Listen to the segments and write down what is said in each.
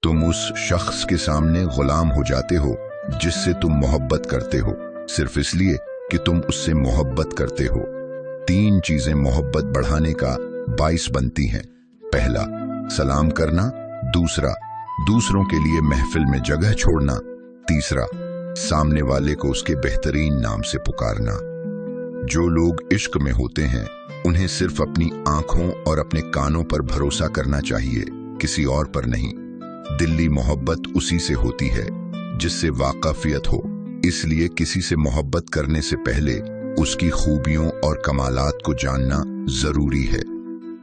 तुम उस शख्स के सामने गुलाम हो जाते हो जिससे तुम मोहब्बत करते हो, सिर्फ इसलिए कि तुम उससे मोहब्बत करते हो। 3 चीजें मोहब्बत बढ़ाने का बाइस बनती हैं। पहला, सलाम करना। दूसरा, दूसरों के लिए महफिल में जगह छोड़ना। तीसरा, सामने वाले को उसके बेहतरीन नाम से पुकारना। जो लोग इश्क में होते हैं उन्हें सिर्फ अपनी आंखों और अपने कानों पर भरोसा करना चाहिए, किसी और पर नहीं। दिली मोहब्बत उसी से होती है जिससे वाकफियत हो, इसलिए किसी से मोहब्बत करने से पहले उसकी खूबियों और कमालात को जानना जरूरी है।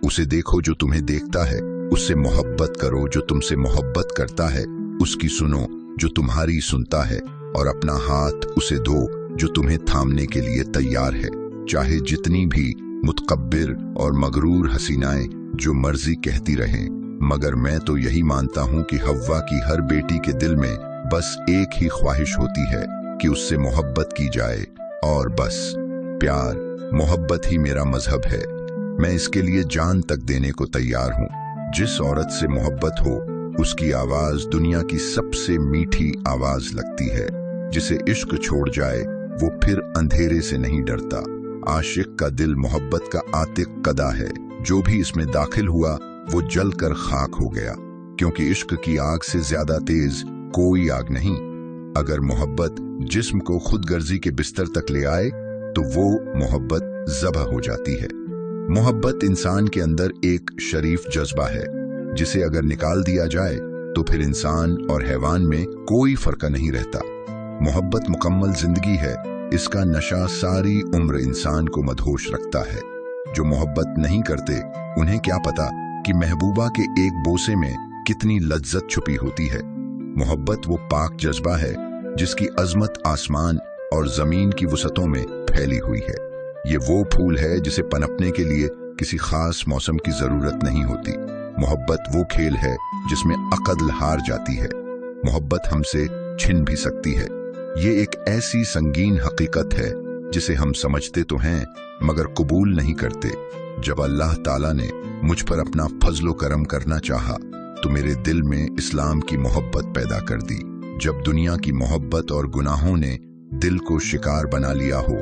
उसे देखो जो तुम्हें देखता है, उससे मोहब्बत करो जो तुमसे मोहब्बत करता है, उसकी सुनो जो तुम्हारी सुनता है, और अपना हाथ उसे दो जो तुम्हें थामने के लिए तैयार है। चाहे जितनी भी मुतकब्बिर और मगरूर हसीनाएं जो मर्जी कहती रहें, मगर मैं तो यही मानता हूं कि हव्वा की हर बेटी के दिल में बस एक ही ख्वाहिश होती है कि उससे मोहब्बत की जाए, और बस प्यार, मोहब्बत ही मेरा मजहब है। मैं इसके लिए जान तक देने को तैयार हूं। जिस औरत से मोहब्बत हो उसकी आवाज दुनिया की सबसे मीठी आवाज लगती है। जिसे इश्क छोड़ जाए वो फिर अंधेरे से नहीं डरता। आशिक का दिल मोहब्बत का आतिक कदा है, जो भी इसमें दाखिल हुआ वो जलकर खाक हो गया, क्योंकि इश्क की आग से ज्यादा तेज कोई आग नहीं। अगर मोहब्बत जिस्म को खुदगर्जी के बिस्तर तक ले आए तो वो मोहब्बत ज़बह हो जाती है। मोहब्बत इंसान के अंदर एक शरीफ जज्बा है, जिसे अगर निकाल दिया जाए तो फिर इंसान और हैवान में कोई फर्क नहीं रहता। मोहब्बत मुकम्मल जिंदगी है, इसका नशा सारी उम्र इंसान को मदहोश रखता है। जो मोहब्बत नहीं करते उन्हें क्या पता कि महबूबा के एक बोसे में कितनी लज्जत छुपी होती है। मोहब्बत वो पाक जज्बा है जिसकी अजमत आसमान और जमीन की वसतों में फैली हुई है। ये वो फूल है जिसे पनपने के लिए किसी खास मौसम की जरूरत नहीं होती। मोहब्बत वो खेल है जिसमें अक्ल हार जाती है। मोहब्बत हमसे छिन भी सकती है। ये एक ऐसी संगीन हकीकत है जिसे हम समझते तो हैं मगर कबूल नहीं करते। जब अल्लाह ताला ने मुझ पर अपना फजलो करम करना चाहा तो मेरे दिल में इस्लाम की मोहब्बत पैदा कर दी। जब दुनिया की मोहब्बत और गुनाहों ने दिल को शिकार बना लिया हो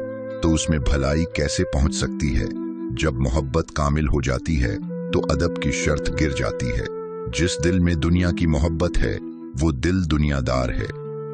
तो उसमें भलाई कैसे पहुंच सकती है। जब मोहब्बत कामिल हो जाती है तो अदब की शर्त गिर जाती है। जिस दिल में दुनिया की मोहब्बत है वो दिल दुनियादार है।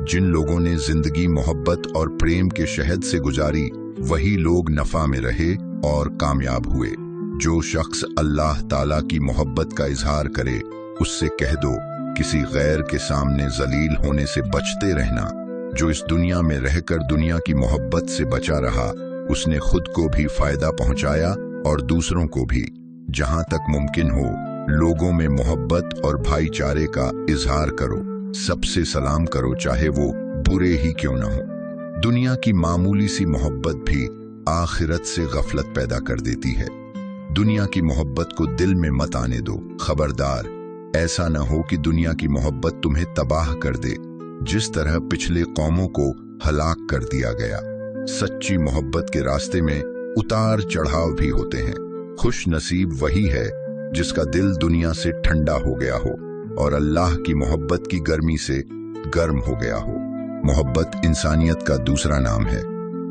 जिन लोगों ने जिंदगी मोहब्बत और प्रेम के शहद से गुजारी वही लोग नफा में रहे और कामयाब हुए। जो शख्स अल्लाह ताला की मोहब्बत का इजहार करे उससे कह दो किसी गैर के सामने जलील होने से बचते रहना। जो इस दुनिया में रहकर दुनिया की मोहब्बत से बचा रहा उसने खुद को भी फायदा पहुंचाया और दूसरों को भी। जहां तक मुमकिन हो लोगों में मोहब्बत और भाईचारे का इजहार करो। सबसे सलाम करो चाहे वो बुरे ही क्यों न हो। दुनिया की मामूली सी मोहब्बत भी आखिरत से गफलत पैदा कर देती है। दुनिया की मोहब्बत को दिल में मत आने दो। खबरदार, ऐसा न हो कि दुनिया की मोहब्बत तुम्हें तबाह कर दे, जिस तरह पिछले कौमों को हलाक कर दिया गया। सच्ची मोहब्बत के रास्ते में उतार चढ़ाव भी होते हैं। खुश नसीब वही है जिसका दिल दुनिया से ठंडा हो गया हो और अल्लाह की मोहब्बत की गर्मी से गर्म हो गया हो। मोहब्बत इंसानियत का दूसरा नाम है।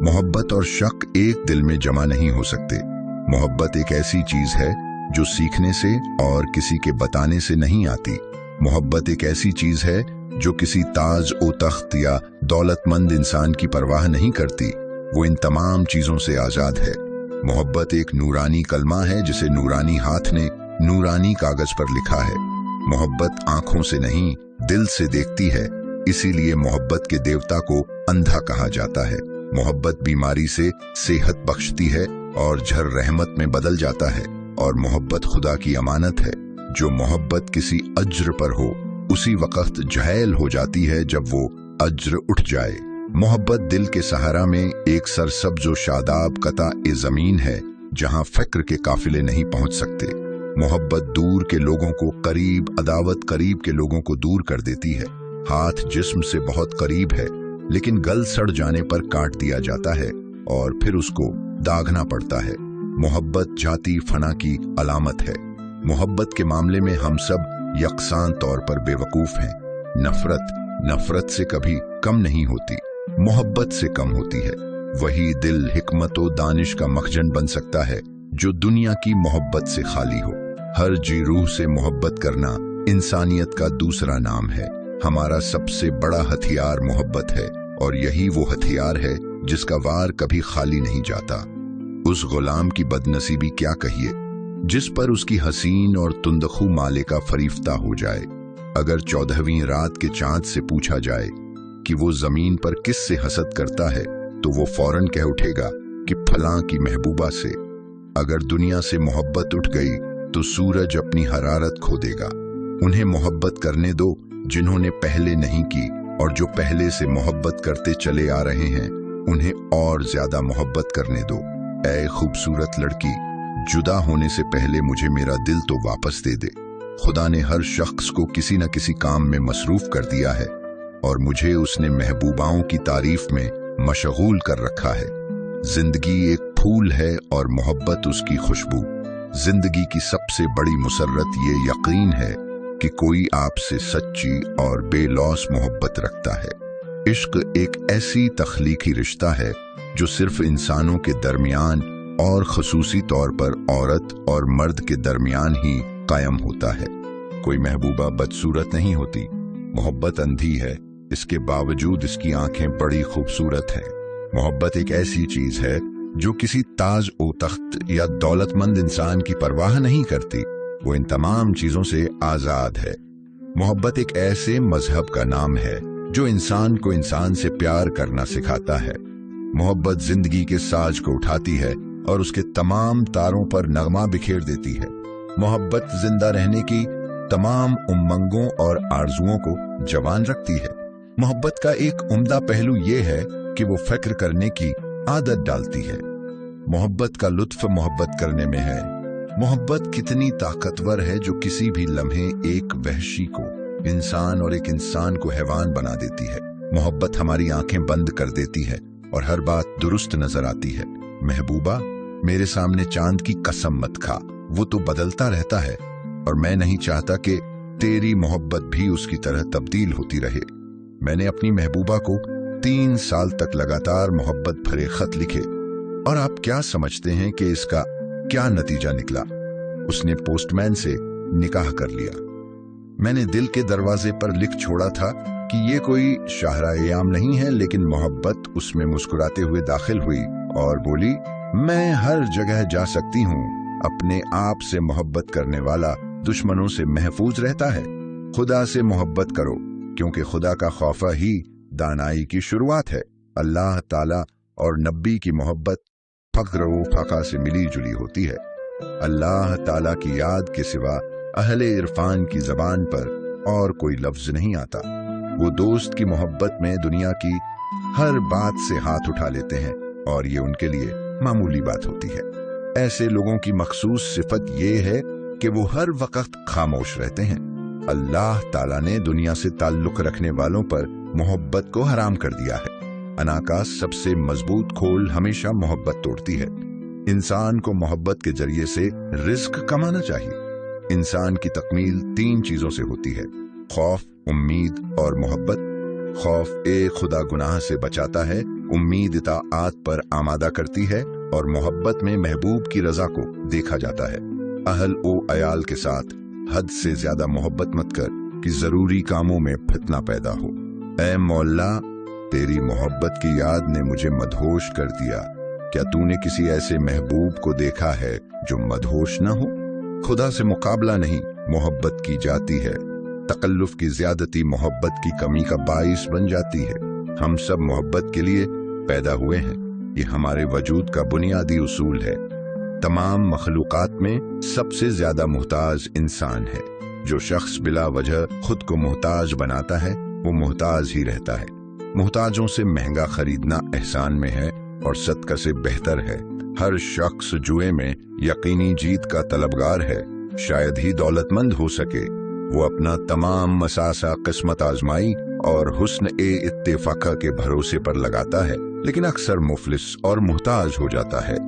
मोहब्बत और शक एक दिल में जमा नहीं हो सकते। मोहब्बत एक ऐसी चीज है जो सीखने से और किसी के बताने से नहीं आती। मोहब्बत एक ऐसी चीज है जो किसी ताज ओ तख्त या दौलतमंद इंसान की परवाह नहीं करती। वो इन तमाम चीजों से आजाद है। मोहब्बत एक नूरानी कलमा है जिसे नूरानी हाथ ने नूरानी कागज पर लिखा है। मोहब्बत आंखों से नहीं दिल से देखती है, इसीलिए मोहब्बत के देवता को अंधा कहा जाता है। मोहब्बत बीमारी से सेहत बख्शती है और झर रहमत में बदल जाता है। और मोहब्बत खुदा की अमानत है। जो मोहब्बत किसी अज्र पर हो उसी वक्त झैल हो जाती है जब वो अज्र उठ जाए। मोहब्बत दिल के सहारा में एक सरसब्ज व शादाब कता ए जमीन है जहां फिक्र के काफिले नहीं पहुंच सकते। मोहब्बत दूर के लोगों को करीब, अदावत करीब के लोगों को दूर कर देती है। हाथ जिस्म से बहुत करीब है लेकिन गल सड़ जाने पर काट दिया जाता है और फिर उसको दागना पड़ता है। मोहब्बत जाती फना की अलामत है। मोहब्बत के मामले में हम सब यकसान तौर पर बेवकूफ हैं। नफरत से कभी कम नहीं होती, मोहब्बत से कम होती है। वही दिल हिकमत और दानिश का मखजन बन सकता है जो दुनिया की मोहब्बत से खाली हो। हर जी रूह से मोहब्बत करना इंसानियत का दूसरा नाम है। हमारा सबसे बड़ा हथियार मोहब्बत है, और यही वो हथियार है जिसका वार कभी खाली नहीं जाता। उस गुलाम की बदनसीबी क्या कहिए, जिस पर उसकी हसीन और तुंदखू मालिका फरीफ्ता हो जाए। अगर 14वीं रात के चांद से पूछा जाए कि वो जमीन पर किस से हसद करता है, तो वो फौरन कह उठेगा कि फलां की महबूबा से। अगर दुनिया से मोहब्बत उठ गई तो सूरज अपनी हरारत खो देगा। उन्हें मोहब्बत करने दो जिन्होंने पहले नहीं की, और जो पहले से मोहब्बत करते चले आ रहे हैं उन्हें और ज्यादा मोहब्बत करने दो। ऐ खूबसूरत लड़की, जुदा होने से पहले मुझे मेरा दिल तो वापस दे दे। खुदा ने हर शख्स को किसी न किसी काम में मसरूफ कर दिया है, और मुझे उसने महबूबाओं की तारीफ में मशगूल कर रखा है। जिंदगी एक फूल है और मोहब्बत उसकी खुशबू। जिंदगी की सबसे बड़ी मुसर्रत ये यकीन है कि कोई आपसे सच्ची और बेलौस मोहब्बत रखता है। इश्क एक ऐसी तख्लीकी रिश्ता है जो सिर्फ इंसानों के दरमियान और खसूसी तौर पर औरत और मर्द के दरमियान ही कायम होता है। कोई महबूबा बदसूरत नहीं होती, मोहब्बत अंधी है, इसके बावजूद इसकी आंखें बड़ी खूबसूरत हैं। मोहब्बत एक ऐसी चीज है जो किसी ताज ओ तख्त या दौलतमंद इंसान की परवाह नहीं करती, वो इन तमाम चीजों से आजाद है। मोहब्बत एक ऐसे मजहब का नाम है जो इंसान को इंसान से प्यार करना सिखाता है। मोहब्बत जिंदगी के साज को उठाती है और उसके तमाम तारों पर नगमा बिखेर देती है। मोहब्बत जिंदा रहने की तमाम उमंगों और आरजुओं को जवान रखती है। मोहब्बत का एक उम्दा पहलू ये है कि वो फिक्र करने की आदत डालती है। मोहब्बत का लुत्फ मोहब्बत करने में है। मोहब्बत कितनी ताकतवर है जो किसी भी लम्हे एक वहशी को इंसान और एक इंसान को हैवान बना देती है। मोहब्बत हमारी आंखें बंद कर देती है और हर बात दुरुस्त नजर आती है। महबूबा, मेरे सामने चांद की कसम मत खा, वो तो बदलता रहता है और मैं नहीं चाहता कि तेरी मोहब्बत भी उसकी तरह तब्दील होती रहे। मैंने अपनी महबूबा को 3 साल तक लगातार मोहब्बत भरे खत लिखे, और आप क्या समझते हैं कि इसका क्या नतीजा निकला? उसने पोस्टमैन से निकाह कर लिया। मैंने दिल के दरवाजे पर लिख छोड़ा था कि ये कोई शाहरायाम नहीं है, लेकिन मोहब्बत उसमें मुस्कुराते हुए दाखिल हुई और बोली, मैं हर जगह जा सकती हूँ। अपने आप से मोहब्बत करने वाला दुश्मनों से महफूज रहता है। खुदा से मोहब्बत करो, क्योंकि खुदा का खौफ ही दानाई की शुरुआत है। अल्लाह ताला और नबी की मोहब्बत फक्र व फका से मिली जुली होती है। अल्लाह ताला की याद के सिवा अहले इरफान की जबान पर और कोई लफ्ज नहीं आता। वो दोस्त की मोहब्बत में दुनिया की हर बात से हाथ उठा लेते हैं और ये उनके लिए मामूली बात होती है। ऐसे लोगों की मखसूस सिफत ये है कि वो हर वक्त खामोश रहते हैं। अल्लाह ताला ने दुनिया से ताल्लुक रखने वालों पर मोहब्बत को हराम कर दिया है। अना का सबसे मजबूत खोल हमेशा मोहब्बत तोड़ती है। इंसान को मोहब्बत के जरिए से रिस्क कमाना चाहिए। इंसान की तकमील 3 चीजों से होती है: खौफ, उम्मीद और मोहब्बत। खौफ खुदा गुनाह से बचाता है, उम्मीद इताअत पर आमादा करती है, और मोहब्बत में महबूब की रजा को देखा जाता है। अहल ओ अयाल के साथ हद से ज्यादा मोहब्बत मत कर कि जरूरी कामों में फितना पैदा हो। ऐ मौला, तेरी मोहब्बत की याद ने मुझे मदहोश कर दिया। क्या तूने किसी ऐसे महबूब को देखा है जो मदहोश न हो? खुदा से मुकाबला नहीं मोहब्बत की जाती है। तकल्लुफ की ज्यादती मोहब्बत की कमी का बाइस बन जाती है। हम सब मोहब्बत के लिए पैदा हुए हैं, ये हमारे वजूद का बुनियादी उसूल है। तमाम मखलूकात में सबसे ज्यादा मुहताज इंसान है। जो शख्स बिला वजह खुद को मुहताज बनाता है वो मुहताज ही रहता है। मुहताजों से महंगा खरीदना एहसान में है और सदका से बेहतर है। हर शख्स जुए में यकीनी जीत का तलबगार है। शायद ही दौलतमंद हो सके, वो अपना तमाम मसासा किस्मत आजमाई और हुस्न इत्तेफाक के भरोसे पर लगाता है, लेकिन अक्सर मुफलिस और मुहताज हो जाता है।